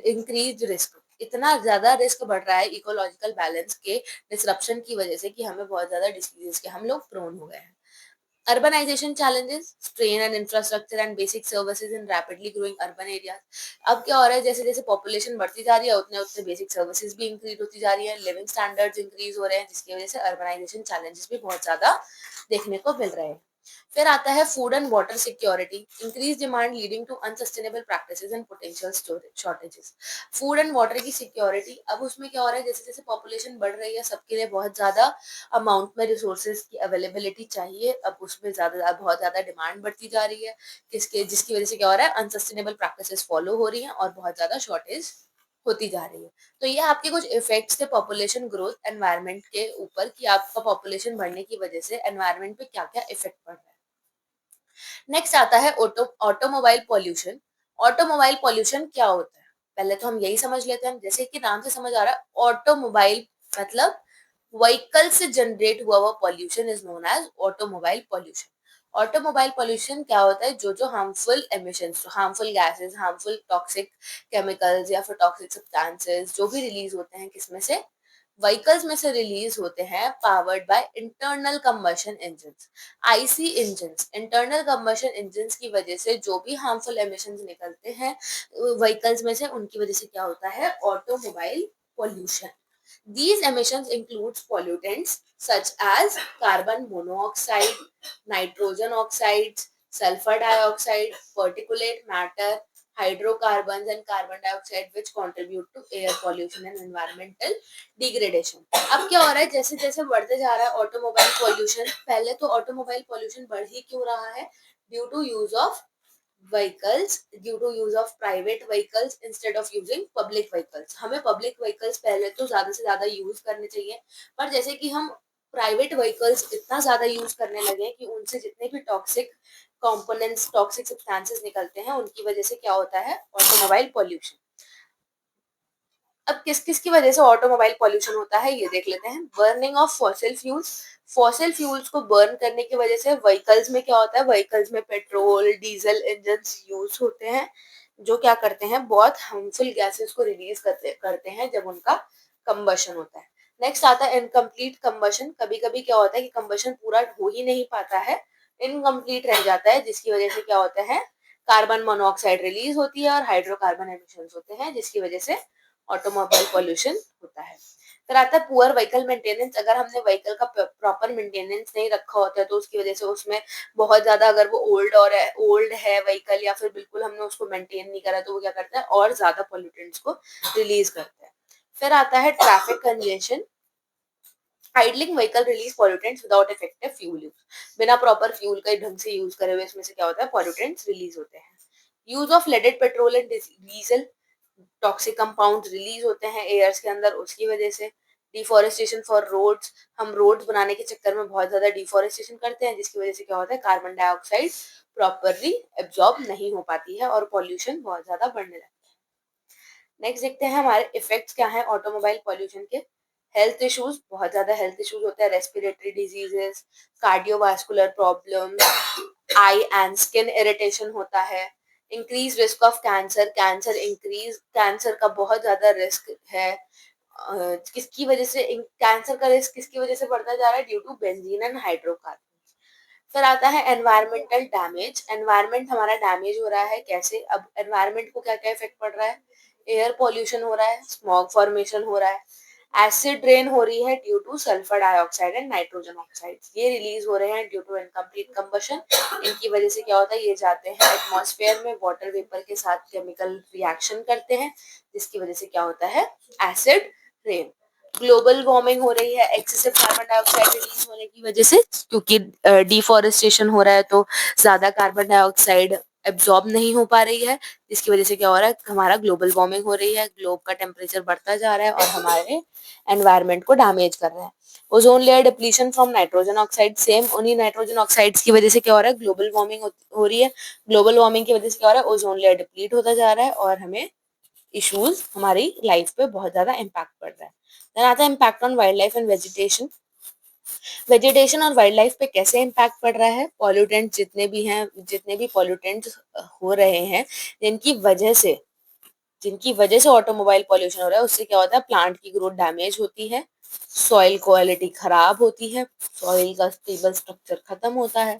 इंक्रीज रिस्क, इतना ज्यादा रिस्क बढ़ रहा है इकोलॉजिकल बैलेंस के डिसरप्शन की वजह से कि हमें बहुत ज्यादा डिसीजेस के हम लोग प्रोन हो गए हैं। Urbanization challenges, strain on infrastructure and basic services in rapidly growing urban areas। अब क्या हो रहा है, जैसे जैसे पॉपुलेशन बढ़ती जा रही है उतने उतने बेसिक सर्विसेज भी इंक्रीज होती जा रही है, लिविंग स्टैंडर्ड्स इंक्रीज हो रहे हैं, जिसकी वजह से अर्बनाइजेशन चैलेंजेस भी बहुत ज्यादा देखने को मिल रहे हैं। फिर आता है food and water security, increase demand leading to unsustainable practices and potential shortages. Food and water की सिक्योरिटी, अब उसमें क्या हो रहा है, जैसे जैसे पॉपुलेशन बढ़ रही है सबके लिए बहुत ज्यादा अमाउंट में रिसोर्सेज की अवेलेबिलिटी चाहिए। अब उसमें ज्यादा बहुत ज्यादा डिमांड बढ़ती जा रही है, किसके जिसकी वजह से क्या हो रहा है, अनसस्टेनेबल प्रैक्टिसेस फॉलो हो रही हैं और बहुत ज्यादा शॉर्टेज होती जा रही है। तो ये आपके कुछ इफेक्ट्स थे पॉपुलेशन ग्रोथ एनवायरनमेंट के ऊपर, कि आपका पॉपुलेशन बढ़ने की वजह से एनवायरनमेंट पे क्या क्या इफेक्ट पड़ रहा है। नेक्स्ट आता है ऑटोमोबाइल पॉल्यूशन। ऑटोमोबाइल पॉल्यूशन क्या होता है, पहले तो हम यही समझ लेते हैं। जैसे कि नाम से समझ आ रहा है, ऑटोमोबाइल मतलब व्हीकल से जनरेट हुआ हुआ pollution is known as automobile pollution. Automobile pollution क्या होता है, जो जो harmful emissions, harmful gases, harmful toxic chemicals या फिर टॉक्सिक सब्सटेंसेस जो भी रिलीज होते हैं, किसमें से, व्हीकल्स में से रिलीज होते हैं, powered by internal combustion engines, IC engines. Internal combustion engines की वजह से जो भी हार्मफुल एमिशंस निकलते हैं व्हीकल्स में से, उनकी वजह से क्या होता है, automobile pollution. These emissions includes pollutants such as carbon monoxide, nitrogen oxides, sulfur dioxide, particulate matter, hydrocarbons and carbon dioxide which contribute to air pollution and environmental degradation। अब क्या हो रहा है, जैसे जैसे बढ़ते जा रहा है ऑटोमोबाइल पॉल्यूशन, पहले तो ऑटोमोबाइल पॉल्यूशन बढ़ ही क्यों रहा है, due to use of vehicles, due to use of private vehicles instead of using public vehicles। हमें public vehicles पहले तो ज्यादा से ज्यादा यूज करने चाहिए, पर जैसे कि हम प्राइवेट व्हीकल्स इतना ज्यादा यूज करने लगे हैं कि उनसे जितने भी टॉक्सिक कंपोनेंट्स, टॉक्सिक सब्सटेंसेस निकलते हैं, उनकी वजह से क्या होता है, ऑटोमोबाइल पॉल्यूशन। अब किस किस की वजह से ऑटोमोबाइल पॉल्यूशन होता है ये देख लेते हैं। Burning of fossil fuels, fossil fuels को बर्न करने की वजह से व्हीकल्स में क्या होता है, व्हीकल्स में पेट्रोल डीजल इंजन यूज होते हैं, जो क्या करते हैं, बहुत हार्मफुल गैसेस को रिलीज करते करते हैं जब उनका कंबशन होता है। नेक्स्ट आता है इनकम्प्लीट कंबशन, कभी कभी क्या होता है कि कंबशन पूरा हो ही नहीं पाता है, इनकम्प्लीट रह जाता है, जिसकी वजह से क्या होता है, कार्बन मोनोऑक्साइड रिलीज होती है और हाइड्रोकार्बन एमिशन होते हैं, जिसकी वजह से ऑटोमोबाइल पॉल्यूशन होता है। फिर आता है पुअर व्हीकल मेंटेनेंस, अगर हमने व्हीकल का प्रॉपर मेंटेनेंस नहीं रखा होता है तो उसकी वजह से उसमें बहुत ज्यादा, अगर वो ओल्ड है व्हीकल या फिर बिल्कुल हमने उसको मेंटेन नहीं करा, तो वो क्या करता है, और ज्यादा पोल्यूटेंट्स को रिलीज करता है। फिर आता है traffic congestion, idling vehicle release pollutants without effective fuel use, बिना प्रॉपर फ्यूल का ढंग से यूज करे हुए इसमें से क्या होता है, पॉल्यूटेंट्स रिलीज होते हैं। Use of leaded petrol and diesel, toxic compound release होते हैं एयर्स के अंदर, उसकी वजह से। डिफोरेस्टेशन फॉर रोड्स, हम रोड्स बनाने के चक्कर में बहुत ज्यादा डिफोरेस्टेशन करते हैं, जिसकी वजह से क्या होता है, कार्बन डाइऑक्साइड प्रॉपरली एब्जॉर्ब नहीं हो पाती है और पॉल्यूशन बहुत ज्यादा बढ़ने लगता है। नेक्स्ट देखते हैं हमारे इफेक्ट्स क्या है ऑटोमोबाइल पॉल्यूशन के। हेल्थ इश्यूज, बहुत ज्यादा हेल्थ इश्यूज होते हैं, respiratory diseases, cardiovascular problem, I and skin irritation होता है। Increase risk of cancer, cancer का बहुत ज्यादा रिस्क है। किसकी वजह से कैंसर का रिस्क किसकी वजह से बढ़ता जा रहा है, due to benzene and hydrocarbon. फिर आता है एनवायरमेंटल डैमेज, एनवायरमेंट हमारा डैमेज हो रहा है कैसे, अब एनवायरमेंट को क्या क्या इफेक्ट पड़ रहा है, एयर पॉल्यूशन हो रहा है, स्मॉग फॉर्मेशन हो रहा है, एसिड रेन हो रही है due two sulphur dioxide and nitrogen oxide, ये रिलीज हो रहे हैं ड्यू टू इनकम्प्लीट कंबशन। इनकी वजह से क्या होता है, ये जाते हैं एटमॉस्फेयर में, वाटर वेपर के साथ केमिकल रिएक्शन करते हैं, जिसकी वजह से क्या होता है, एसिड रेन। ग्लोबल वार्मिंग हो रही है एक्सेसिव कार्बन डाइऑक्साइड रिलीज होने की वजह से, क्योंकि डिफॉरेस्टेशन हो रहा है तो ज्यादा कार्बन डाइऑक्साइड एब्जॉर्ब नहीं हो पा रही है, जिसकी वजह से क्या हो रहा है, हमारा ग्लोबल वार्मिंग हो रही है, ग्लोब का टेम्परेचर बढ़ता जा रहा है और हमारे एनवायरनमेंट को डैमेज कर रहा है। Ozone layer depletion from nitrogen oxide, same उन्हीं नाइट्रोजन ऑक्साइड्स की वजह से क्या हो रहा है, ग्लोबल वार्मिंग हो रही है। ग्लोबल वार्मिंग की वजह से क्या हो रहा है, ओजोन लेयर डिप्लीट होता जा रहा है और हमें इश्यूज हमारी लाइफ पे बहुत ज्यादा इम्पैक्ट पड़ रहा है। देन आता है impact on wild life and vegetation. Vegetation और वाइल्ड लाइफ पे कैसे इम्पैक्ट पड़ रहा है, पॉल्यूटेंट जितने भी हैं, जितने भी पॉल्यूटेंट्स हो रहे हैं, जिनकी वजह से जिनकी वजह से ऑटोमोबाइल पॉल्यूशन हो रहा है, उससे क्या होता है, प्लांट की ग्रोथ डैमेज होती है, सॉइल क्वालिटी खराब होती है, सॉइल का स्टेबल स्ट्रक्चर खत्म होता है,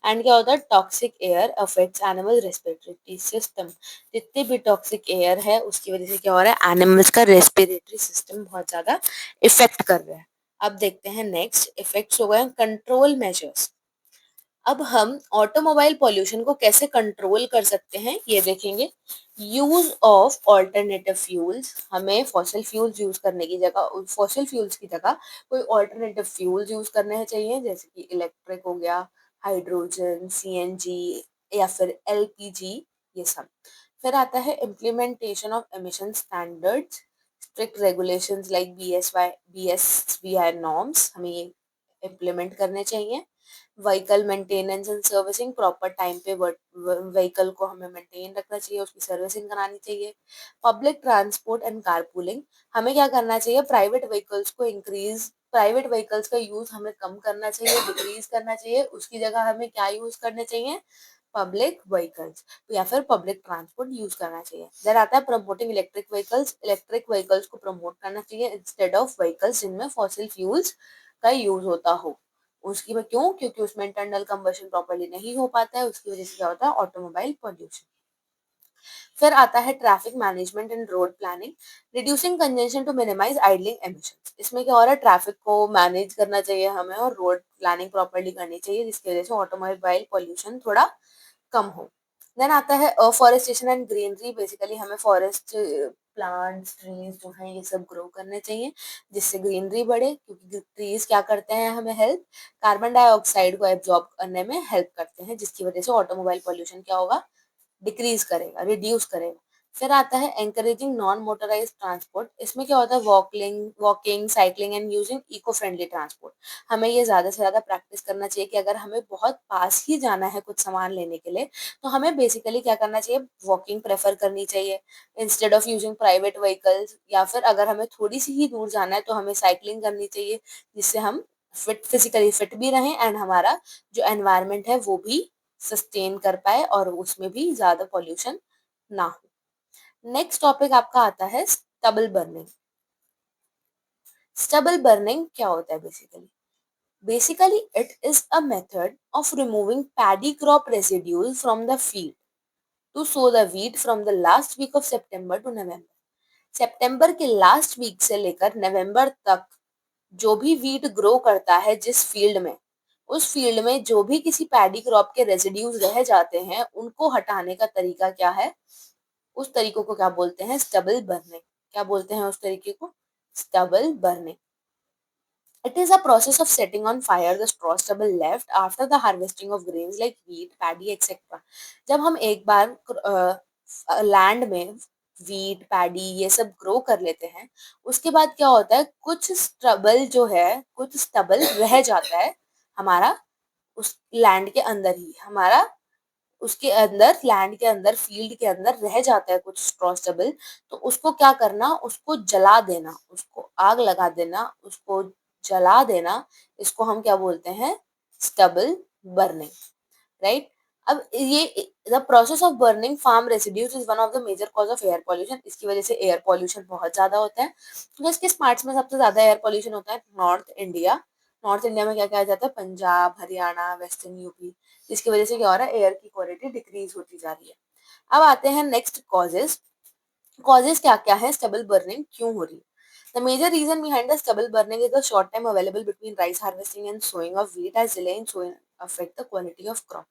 एंड क्या होता है, toxic air affects animal respiratory system. जितने भी टॉक्सिक एयर है उसकी वजह से क्या हो रहा है, एनिमल्स का रेस्पिरेटरी सिस्टम बहुत ज्यादा इफेक्ट कर रहा है। अब देखते हैं नेक्स्ट इफेक्ट्स हो गए कंट्रोल मेजर्स। अब हम ऑटोमोबाइल पॉल्यूशन को कैसे कंट्रोल कर सकते हैं ये देखेंगे। यूज ऑफ ऑल्टरनेटिव फ्यूल्स, हमें फॉसिल फ्यूल्स यूज करने की जगह, फॉसिल फ्यूल्स की जगह कोई ऑल्टरनेटिव फ्यूल्स यूज करने चाहिए, जैसे कि इलेक्ट्रिक हो गया, हाइड्रोजन, सीएनजी या फिर एलपीजी, ये सब। फिर आता है implementation of emission standards, strict regulations like BSVI norms, हमें ये इम्प्लीमेंट करने चाहिए। Vehicle maintenance and servicing, proper time पे व्हीकल को हमें मेंटेन रखना चाहिए, उसकी सर्विसिंग करानी चाहिए। पब्लिक ट्रांसपोर्ट एंड कारपूलिंग, हमें क्या करना चाहिए, प्राइवेट व्हीकल्स का यूज हमें कम करना चाहिए, डिक्रीज करना चाहिए, उसकी जगह हमें क्या यूज करने चाहिए, पब्लिक व्हीकल्स या फिर पब्लिक ट्रांसपोर्ट यूज करना चाहिए। देन आता है प्रमोटिंग इलेक्ट्रिक व्हीकल्स को प्रमोट करना चाहिए इंस्टेड ऑफ व्हीकल्स जिनमें फॉसिल फ्यूल्स का यूज होता हो। उसकी में क्यों, क्योंकि उसमें इंटरनल कंबशन प्रॉपर्ली नहीं हो पाता है, उसकी वजह से क्या होता है, ऑटोमोबाइल पॉल्यूशन। फिर आता है traffic management and road planning, reducing congestion to minimize idling emissions. इसमें क्या हो रहा है, ट्रैफिक को मैनेज करना चाहिए हमें और रोड प्लानिंग प्रॉपर्ली करनी चाहिए, जिसकी वजह से ऑटोमोबाइल पॉल्यूशन थोड़ा कम हो। देन आता है अफॉरेस्टेशन एंड ग्रीनरी, बेसिकली हमें फॉरेस्ट प्लांट्स ट्रीज जो हैं ये सब ग्रो करने चाहिए, जिससे ग्रीनरी बढ़े, क्योंकि ट्रीज क्या करते हैं, हमें हेल्प, कार्बन डाइऑक्साइड को एब्जॉर्ब करने में हेल्प करते हैं, जिसकी वजह से ऑटोमोबाइल पॉल्यूशन क्या होगा, डिक्रीज करेगा, रिड्यूस करेगा। फिर आता है एंकरेजिंग नॉन मोटराइज ट्रांसपोर्ट, इसमें क्या होता है, walking cycling and using eco friendly transport. हमें ये ज्यादा से ज्यादा प्रैक्टिस करना चाहिए कि अगर हमें बहुत पास ही जाना है कुछ सामान लेने के लिए, तो हमें बेसिकली क्या करना चाहिए, वॉकिंग प्रेफर करनी चाहिए instead of using private vehicles, या फिर अगर हमें थोड़ी सी ही दूर जाना है तो हमें साइकिलिंग करनी चाहिए, जिससे हम फिजिकली फिट भी रहें एंड हमारा जो एनवायरमेंट है वो भी सस्टेन कर पाए और उसमें भी ज्यादा पॉल्यूशन ना हो। नेक्स्ट टॉपिक आपका आता है स्टबल बर्निंग। स्टबल बर्निंग क्या होता है basically it is a method of removing paddy crop residues from the field to sow the wheat from the last week of September to November. सितंबर के last week से लेकर नवंबर तक जो भी वीट ग्रो करता है जिस फील्ड में, उस फील्ड में जो भी किसी पैडी क्रॉप के रेसिड्यूज रह जाते हैं उनको हटाने का तरीका क्या है, उस तरीकों को क्या बोलते हैं, स्टबल बर्निंग। क्या बोलते हैं उस तरीके को, stubble burning. It is a process of setting on fire the straw stubble left after the harvesting of grains like wheat, paddy, etc. जब हम एक बार लैंड में वीट पैडी ये सब ग्रो कर लेते हैं, उसके बाद क्या होता है, कुछ स्टबल रह जाता है हमारा उस लैंड के अंदर ही, हमारा उसके अंदर लैंड के अंदर फील्ड के अंदर रह जाता है कुछ स्ट्रॉ स्टबल। तो उसको क्या करना, उसको जला देना, उसको आग लगा देना, उसको जला देना, इसको हम क्या बोलते हैं, स्टबल बर्निंग, राइट। अब ये the process of burning farm residues is one of the major cause of air pollution, इसकी वजह से एयर पॉल्यूशन बहुत ज्यादा होता है। तो किस पार्ट्स में सबसे ज्यादा एयर पॉल्यूशन होता है, नॉर्थ इंडिया। नॉर्थ इंडिया में क्या क्या जाता है, पंजाब, हरियाणा, वेस्टर्न यूपी, जिसकी वजह से क्या हो रहा है, एयर की क्वालिटी डिक्रीज होती जा रही है। अब आते हैं नेक्स्ट कॉजेज। कॉजेज क्या क्या है, स्टबल बर्निंग क्यों हो रही है। The major reason behind the stubble burning is the short time available between rice harvesting and sowing of wheat as delay in sowing affect the quality of crop.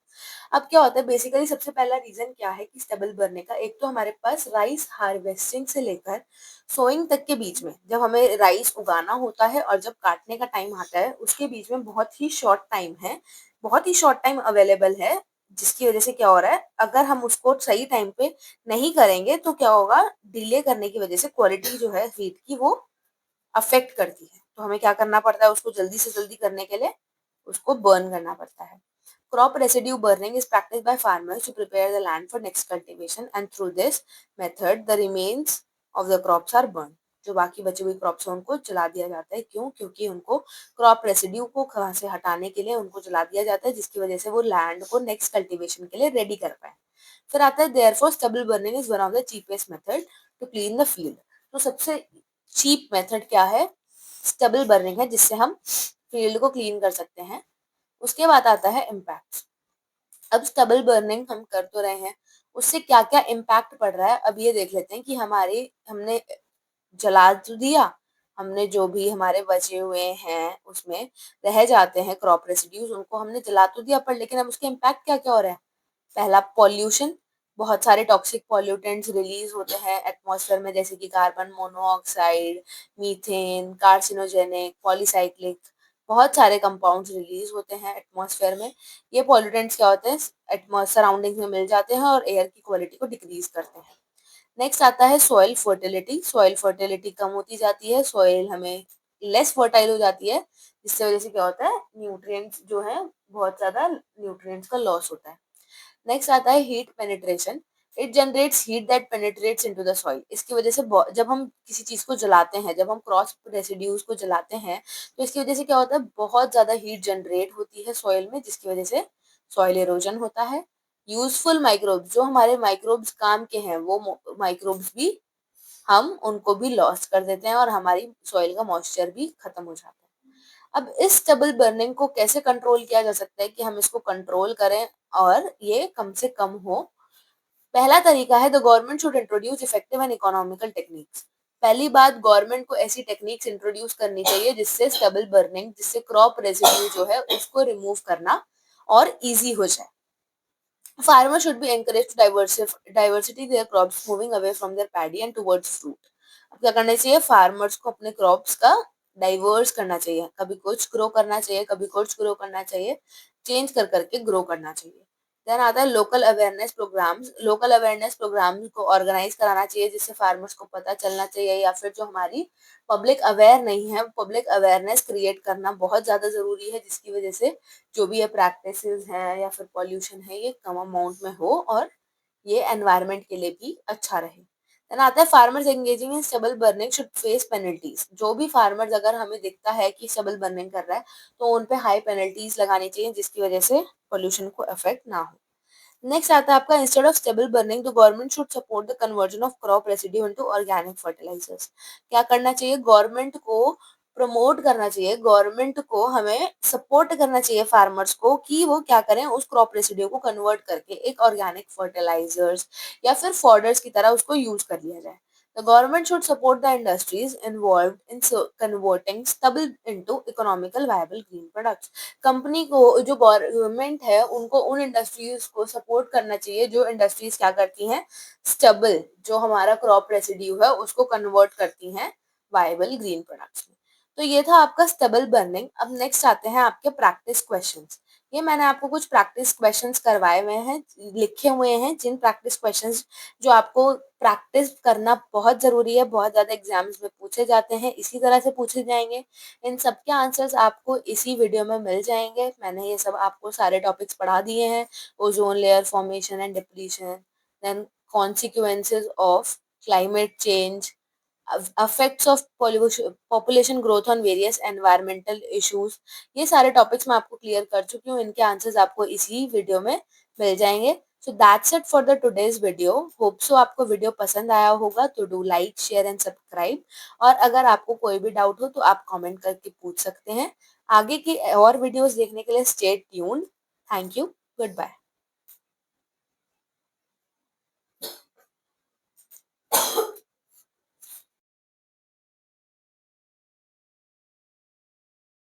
अब क्या होता है बेसिकली सबसे पहला रीजन क्या है कि स्टेबल बढ़ने का, एक तो हमारे पास राइस हार्वेस्टिंग से लेकर सोइंग तक के बीच में जब हमें राइस उगाना होता है और जब काटने का टाइम आता है उसके बीच में बहुत ही शॉर्ट टाइम है, बहुत ही शॉर्ट टाइम अवेलेबल है, जिसकी वजह से क्या हो रहा है अगर हम उसको सही टाइम पे नहीं करेंगे तो क्या होगा, डिले करने की वजह से क्वालिटी जो है वीट की वो अफेक्ट करती है। तो हमें क्या करना पड़ता है उसको जल्दी से जल्दी करने के लिए उसको बर्न करना पड़ता है। Crop residue burning is practiced by farmers to prepare the land for next cultivation, and through this method the remains of the crops are burned. जो बाकी बची हुई क्रॉप्स हैं उनको जला दिया जाता है। क्यों? क्योंकि उनको क्रॉप रेसिड्यू को वहां से हटाने के लिए उनको जला दिया जाता है, जिसकी वजह से वो लैंड को नेक्स्ट कल्टीवेशन के लिए रेडी कर पाए। फिर आता है therefore stubble burning is one of the cheapest method to clean the field. तो सबसे चीप मेथड क्या है? स्टबल बर्निंग है, जिससे हम फील्ड को क्लीन कर सकते हैं। उसके बाद आता है इम्पैक्ट। अब स्टबल बर्निंग हम कर तो रहे हैं, उससे क्या क्या इम्पैक्ट पड़ रहा है अब ये देख लेते हैं कि हमारे हमने जला तो दिया, हमने जो भी हमारे बचे हुए हैं उसमें रह जाते हैं क्रॉप रेसिड्यूज, उनको हमने जला तो दिया पर लेकिन अब उसके इम्पैक्ट क्या क्या हो रहा है? पहला पॉल्यूशन, बहुत सारे टॉक्सिक पॉल्यूटेंट्स रिलीज होते हैं एटमॉस्फेयर में, जैसे कि carbon monoxide, methane, carcinogenic, polycyclic, बहुत सारे कंपाउंड्स रिलीज होते हैं एटमॉस्फेयर में। ये पॉल्यूटेंट्स क्या होते हैं, सराउंडिंग्स में मिल जाते हैं और एयर की क्वालिटी को डिक्रीज करते हैं। नेक्स्ट आता है सॉइल फर्टिलिटी। सॉइल फर्टिलिटी कम होती जाती है, सॉइल हमें लेस फर्टाइल हो जाती है, जिससे वजह से क्या होता है न्यूट्रिएंट्स जो है बहुत ज्यादा न्यूट्रिएंट्स का लॉस होता है। नेक्स्ट आता है heat penetration. It generates heat that penetrates into the soil. इसकी वजह से जब हम किसी चीज को जलाते हैं, जब हम क्रॉस रेसिड्यूज को जलाते हैं तो इसकी वजह से क्या होता है बहुत ज्यादा हीट जनरेट होती है सॉइल में, जिसकी वजह से सॉइल इरोजन होता है। यूजफुल माइक्रोब्स, जो हमारे माइक्रोब्स काम के हैं वो माइक्रोब्स भी हम उनको भी लॉस कर देते हैं और हमारी सॉइल का मॉइस्चर भी खत्म हो जाता है। अब इस स्टबल बर्निंग को कैसे कंट्रोल किया जा सकता है कि हम इसको कंट्रोल करें और ये कम से कम हो? पहला तरीका है the government should introduce effective and economical techniques. पहली बात, गवर्नमेंट को ऐसी टेक्निक्स इंट्रोड्यूस करनी चाहिए जिससे स्टबल बर्निंग, जिससे क्रॉप रेसिड्यू जो है उसको रिमूव करना और इजी हो जाए। Farmers should be encouraged to diversity their crops, moving away from their paddy and towards fruit. अब क्या करना चाहिए? फार्मर्स को अपने क्रॉप्स का डाइवर्स करना चाहिए, कभी कुछ ग्रो करना चाहिए, कभी कुछ ग्रो करना चाहिए, चेंज कर करके ग्रो करना चाहिए। देन आता है local awareness programmes. Local awareness programmes को ऑर्गेनाइज कराना चाहिए, जिससे फार्मर्स को पता चलना चाहिए, या फिर जो हमारी पब्लिक अवेयर नहीं है, पब्लिक अवेयरनेस क्रिएट करना बहुत ज्यादा जरूरी है, जिसकी वजह से जो भी ये प्रैक्टिसेस हैं या फिर पॉल्यूशन है ये कम अमाउंट में हो और ये एनवायरनमेंट के लिए भी अच्छा रहे। देन आता है farmers engaging in stubble burning should face penalties. जो भी फार्मर्स अगर हमें दिखता है कि स्टबल बर्निंग कर रहा है तो उन पे हाई पेनल्टीज लगानी चाहिए, जिसकी वजह से पोल्यूशन को अफेक्ट ना हो। नेक्स्ट आता है आपका instead of stubble burning the government should support the conversion of crop residue into organic fertilisers. क्या करना चाहिए? गवर्नमेंट को प्रमोट करना चाहिए, गवर्नमेंट को हमें सपोर्ट करना चाहिए फार्मर्स को कि वो क्या करें, उस क्रॉप रेसिड्यू को कन्वर्ट करके एक ऑर्गेनिक फर्टिलाइजर्स या फिर फॉडर्स की तरह उसको यूज कर लिया जाए। The government should support the industries involved in converting stubble into economical viable green products. Company को, जो गवर्नमेंट है उनको उन इंडस्ट्रीज को सपोर्ट करना चाहिए जो इंडस्ट्रीज क्या करती हैं, स्टबल जो हमारा क्रॉप रेसिड्यू है उसको कन्वर्ट करती हैं वायबल ग्रीन प्रोडक्ट्स में। तो ये था आपका स्टबल बर्निंग। अब नेक्स्ट आते हैं आपके प्रैक्टिस क्वेश्चंस। ये मैंने आपको कुछ प्रैक्टिस क्वेश्चंस करवाए हुए हैं, लिखे हुए हैं, जिन प्रैक्टिस क्वेश्चंस जो आपको प्रैक्टिस करना बहुत जरूरी है, बहुत ज्यादा एग्जाम्स में पूछे जाते हैं, इसी तरह से पूछे जाएंगे। इन सब के आंसर्स आपको इसी वीडियो में मिल जाएंगे। मैंने ये सब आपको सारे टॉपिक्स पढ़ा दिए हैं, ozone layer formation and depletion, then consequences of climate change, effects of population growth on various environmental issues। ये सारे टॉपिक्स मैं आपको क्लियर कर चुकी हूँ, इनके आंसर्स आपको इसी वीडियो में मिल जाएंगे। So that's it for the today's video. Hope so आपको वीडियो पसंद आया होगा, तो do like share and subscribe. और अगर आपको कोई भी डाउट हो तो आप कमेंट करके पूछ सकते हैं। आगे की और वीडियोस देखने के लिए stay tuned. Thank you, good bye.